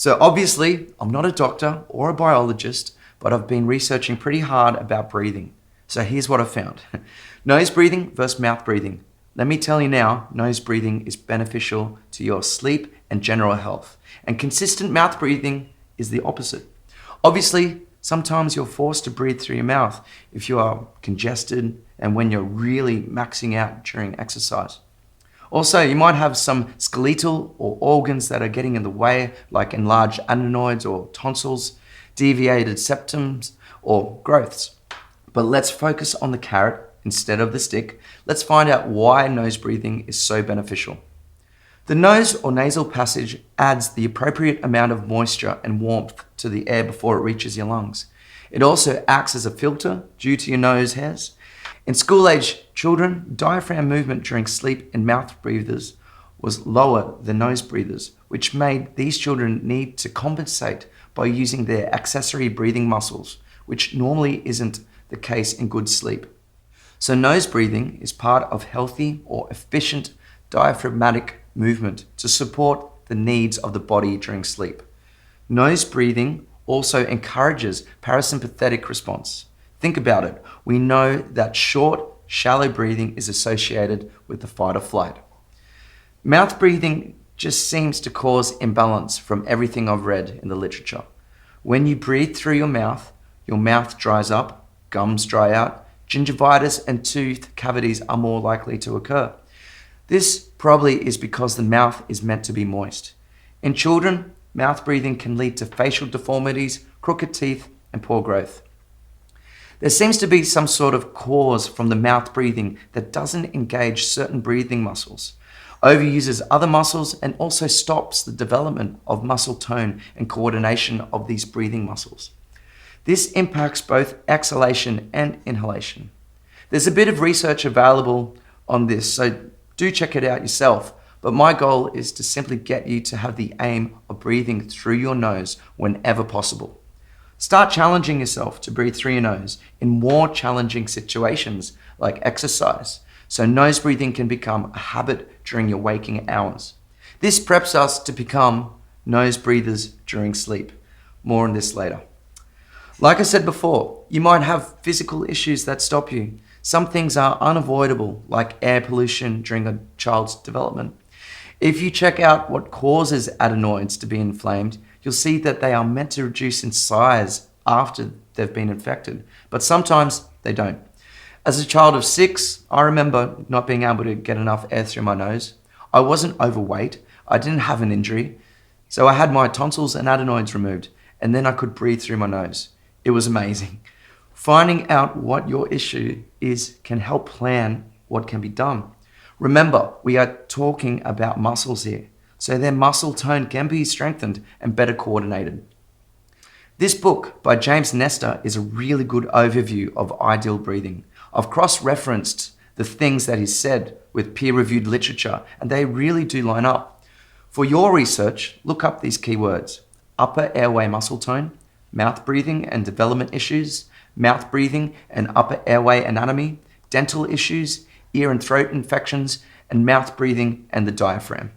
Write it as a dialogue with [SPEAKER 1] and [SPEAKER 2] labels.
[SPEAKER 1] So obviously, I'm not a doctor or a biologist, but I've been researching pretty hard about breathing. So here's what I've found. Nose breathing versus mouth breathing. Let me tell you now, nose breathing is beneficial to your sleep and general health. And consistent mouth breathing is the opposite. Obviously, sometimes you're forced to breathe through your mouth if you are congested and when you're really maxing out during exercise. Also, you might have some skeletal or organs that are getting in the way, like enlarged adenoids or tonsils, deviated septums, or growths. But let's focus on the carrot instead of the stick. Let's find out why nose breathing is so beneficial. The nose or nasal passage adds the appropriate amount of moisture and warmth to the air before it reaches your lungs. It also acts as a filter due to your nose hairs. In school-age children, diaphragm movement during sleep in mouth breathers was lower than nose breathers, which made these children need to compensate by using their accessory breathing muscles, which normally isn't the case in good sleep. So nose breathing is part of healthy or efficient diaphragmatic movement to support the needs of the body during sleep. Nose breathing also encourages parasympathetic response. Think about it. We know that short, shallow breathing is associated with the fight or flight. Mouth breathing just seems to cause imbalance from everything I've read in the literature. When you breathe through your mouth dries up, gums dry out, gingivitis and tooth cavities are more likely to occur. This probably is because the mouth is meant to be moist. In children, mouth breathing can lead to facial deformities, crooked teeth, and poor growth. There seems to be some sort of cause from the mouth breathing that doesn't engage certain breathing muscles, overuses other muscles, and also stops the development of muscle tone and coordination of these breathing muscles. This impacts both exhalation and inhalation. There's a bit of research available on this, so do check it out yourself. But my goal is to simply get you to have the aim of breathing through your nose whenever possible. Start challenging yourself to breathe through your nose in more challenging situations like exercise, so nose breathing can become a habit during your waking hours. This preps us to become nose breathers during sleep. More on this later. Like I said before, you might have physical issues that stop you. Some things are unavoidable, like air pollution during a child's development. If you check out what causes adenoids to be inflamed, you'll see that they are meant to reduce in size after they've been infected, but sometimes they don't. As a child of 6, I remember not being able to get enough air through my nose. I wasn't overweight, I didn't have an injury, so I had my tonsils and adenoids removed, and then I could breathe through my nose. It was amazing. Finding out what your issue is can help plan what can be done. Remember, we are talking about muscles here, so their muscle tone can be strengthened and better coordinated. This book by James Nestor is a really good overview of ideal breathing. I've cross-referenced the things that he said with peer-reviewed literature, and they really do line up. For your research, look up these keywords: upper airway muscle tone, mouth breathing and development issues, mouth breathing and upper airway anatomy, dental issues, ear and throat infections, and mouth breathing and the diaphragm.